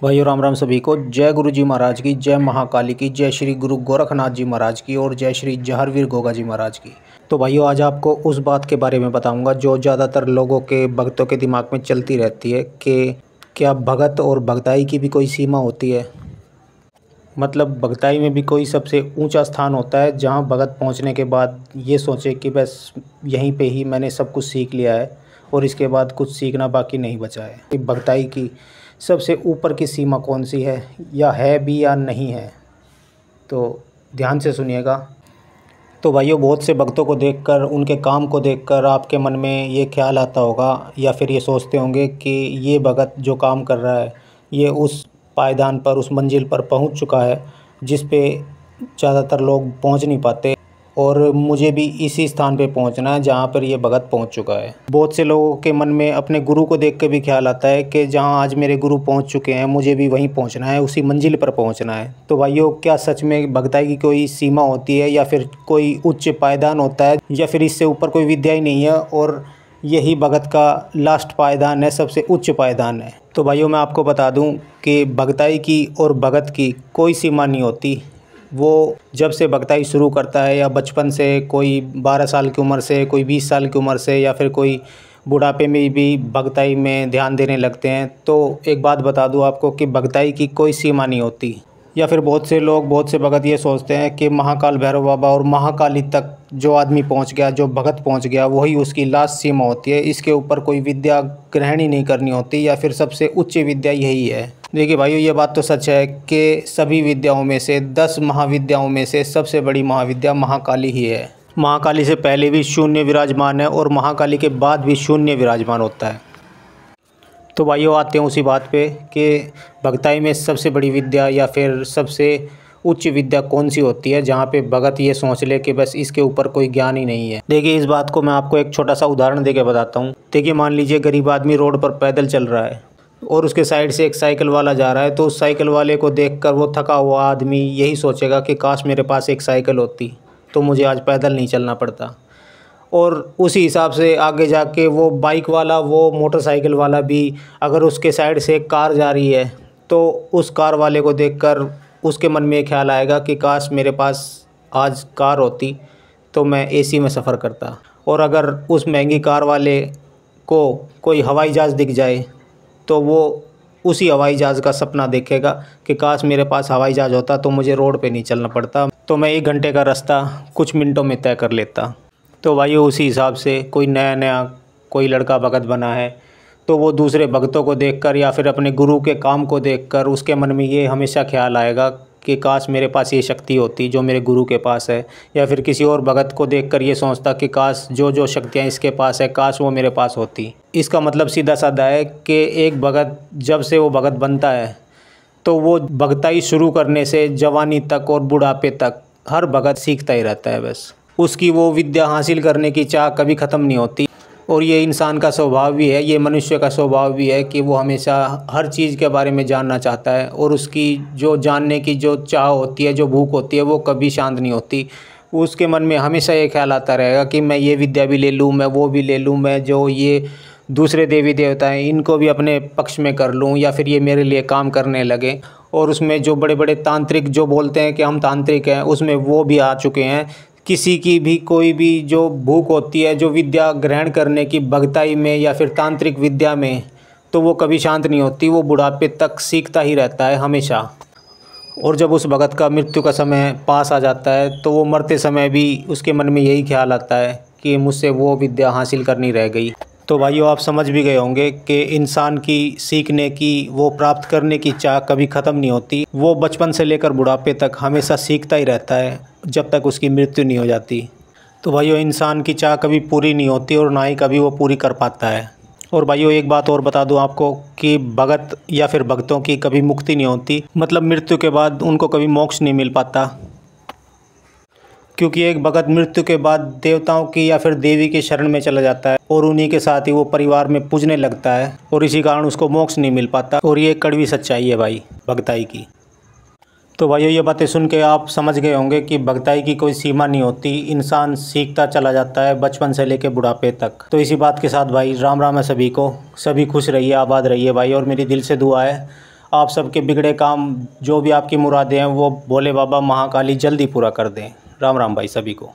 भाइयों राम राम सभी को। जय गुरु जी महाराज की, जय महाकाली की, जय श्री गुरु गोरखनाथ जी महाराज की और जय श्री जहरवीर गोगा जी महाराज की। तो भाइयों आज आपको उस बात के बारे में बताऊंगा जो ज़्यादातर लोगों के भक्तों के दिमाग में चलती रहती है कि क्या भगत और भगताई की भी कोई सीमा होती है। मतलब भगताई में भी कोई सबसे ऊंचा स्थान होता है जहां भगत पहुंचने के बाद ये सोचे कि बस यहीं पे ही मैंने सब कुछ सीख लिया है और इसके बाद कुछ सीखना बाकी नहीं बचा है। कि भगताई की सबसे ऊपर की सीमा कौन सी है या है भी या नहीं है, तो ध्यान से सुनिएगा। तो भाइयों बहुत से भक्तों को देखकर, उनके काम को देखकर आपके मन में ये ख्याल आता होगा या फिर ये सोचते होंगे कि ये भगत जो काम कर रहा है ये उस पायदान पर, उस मंजिल पर पहुंच चुका है जिस पे ज़्यादातर लोग पहुंच नहीं पाते और मुझे भी इसी स्थान पे पहुंचना है जहां पर ये भगत पहुंच चुका है। बहुत से लोगों के मन में अपने गुरु को देख के भी ख्याल आता है कि जहां आज मेरे गुरु पहुंच चुके हैं मुझे भी वहीं पहुंचना है, उसी मंजिल पर पहुंचना है। तो भाइयों क्या सच में भगताई की कोई सीमा होती है या फिर कोई उच्च पायदान होता है या फिर इससे ऊपर कोई विद्या ही नहीं है और यही भगत का लास्ट पायदान है, सबसे उच्च पायदान है। तो भाइयों मैं आपको बता दूं कि भगताई की और भगत की कोई सीमा नहीं होती। वो जब से भगताई शुरू करता है या बचपन से, कोई 12 साल की उम्र से, कोई 20 साल की उम्र से या फिर कोई बुढ़ापे में भी भगताई में ध्यान देने लगते हैं। तो एक बात बता दूं आपको कि भगताई की कोई सीमा नहीं होती। या फिर बहुत से लोग, बहुत से भगत ये सोचते हैं कि महाकाल भैरव बाबा और महाकाली तक जो आदमी पहुंच गया, जो भगत पहुंच गया, वही उसकी लास्ट सीमा होती है। इसके ऊपर कोई विद्या ग्रहण ही नहीं करनी होती या फिर सबसे उच्च विद्या यही है। देखिए भाइयों ये बात तो सच है कि सभी विद्याओं में से, 10 महाविद्याओं में से सबसे बड़ी महाविद्या महाकाली ही है। महाकाली से पहले भी शून्य विराजमान है और महाकाली के बाद भी शून्य विराजमान होता है। तो भाइयों आते हैं उसी बात पे कि भगताई में सबसे बड़ी विद्या या फिर सबसे उच्च विद्या कौन सी होती है जहाँ पे भगत ये सोच ले कि बस इसके ऊपर कोई ज्ञान ही नहीं है। देखिए इस बात को मैं आपको एक छोटा सा उदाहरण देके बताता हूँ। देखिए मान लीजिए गरीब आदमी रोड पर पैदल चल रहा है और उसके साइड से एक साइकिल वाला जा रहा है, तो उस साइकिल वाले को देखकर वो थका हुआ आदमी यही सोचेगा कि काश मेरे पास एक साइकिल होती तो मुझे आज पैदल नहीं चलना पड़ता। और उसी हिसाब से आगे जाके वो बाइक वाला, वो मोटरसाइकिल वाला भी, अगर उसके साइड से एक कार जा रही है तो उस कार वाले को देखकर उसके मन में ख्याल आएगा कि काश मेरे पास आज कार होती तो मैं एसी में सफ़र करता। और अगर उस महंगी कार वाले को कोई हवाई जहाज़ दिख जाए तो वो उसी हवाई जहाज़ का सपना देखेगा कि काश मेरे पास हवाई जहाज़ होता तो मुझे रोड पे नहीं चलना पड़ता, तो मैं 1 घंटे का रास्ता कुछ मिनटों में तय कर लेता। तो भाइयों उसी हिसाब से कोई नया नया कोई लड़का भगत बना है तो वो दूसरे भगतों को देखकर या फिर अपने गुरु के काम को देखकर उसके मन में ये हमेशा ख्याल आएगा कि काश मेरे पास ये शक्ति होती जो मेरे गुरु के पास है। या फिर किसी और भगत को देखकर ये सोचता कि काश जो जो शक्तियाँ इसके पास है काश वो मेरे पास होती। इसका मतलब सीधा साधा है कि एक भगत जब से वो भगत बनता है तो वो भगताई शुरू करने से जवानी तक और बुढ़ापे तक हर भगत सीखता ही रहता है। बस उसकी वो विद्या हासिल करने की चाह कभी ख़त्म नहीं होती। और ये इंसान का स्वभाव भी है, ये मनुष्य का स्वभाव भी है कि वो हमेशा हर चीज़ के बारे में जानना चाहता है और उसकी जो जानने की जो चाह होती है, जो भूख होती है, वो कभी शांत नहीं होती। उसके मन में हमेशा ये ख्याल आता रहेगा कि मैं ये विद्या भी ले लूँ, मैं वो भी ले लूँ, मैं जो ये दूसरे देवी देवता हैं इनको भी अपने पक्ष में कर लूँ या फिर ये मेरे लिए काम करने लगे। और उसमें जो बड़े बड़े तांत्रिक जो बोलते हैं कि हम तांत्रिक हैं, उसमें वो भी आ चुके हैं। किसी की भी कोई भी जो भूख होती है जो विद्या ग्रहण करने की भगताई में या फिर तांत्रिक विद्या में, तो वो कभी शांत नहीं होती, वो बुढ़ापे तक सीखता ही रहता है हमेशा। और जब उस भगत का मृत्यु का समय पास आ जाता है तो वो मरते समय भी उसके मन में यही ख्याल आता है कि मुझसे वो विद्या हासिल करनी रह गई। तो भाइयों आप समझ भी गए होंगे कि इंसान की सीखने की, वो प्राप्त करने की चाह कभी ख़त्म नहीं होती। वो बचपन से लेकर बुढ़ापे तक हमेशा सीखता ही रहता है जब तक उसकी मृत्यु नहीं हो जाती। तो भाइयों इंसान की चाह कभी पूरी नहीं होती और ना ही कभी वो पूरी कर पाता है। और भाइयों एक बात और बता दूं आपको कि भगत या फिर भक्तों की कभी मुक्ति नहीं होती। मतलब मृत्यु के बाद उनको कभी मोक्ष नहीं मिल पाता, क्योंकि एक भगत मृत्यु के बाद देवताओं की या फिर देवी के शरण में चला जाता है और उन्हीं के साथ ही वो परिवार में पूजने लगता है और इसी कारण उसको मोक्ष नहीं मिल पाता। और ये कड़वी सच्चाई है भाई भगताई की। तो भाइयों ये बातें सुन के आप समझ गए होंगे कि भगताई की कोई सीमा नहीं होती, इंसान सीखता चला जाता है बचपन से लेकर बुढ़ापे तक। तो इसी बात के साथ भाई राम राम है सभी को, सभी खुश रहिए, आबाद रहिए भाई। और मेरी दिल से दुआ है आप सबके बिगड़े काम, जो भी आपकी मुरादें हैं, वो भोले बाबा महाकाली जल्दी पूरा कर दें। राम राम भाई सभी को।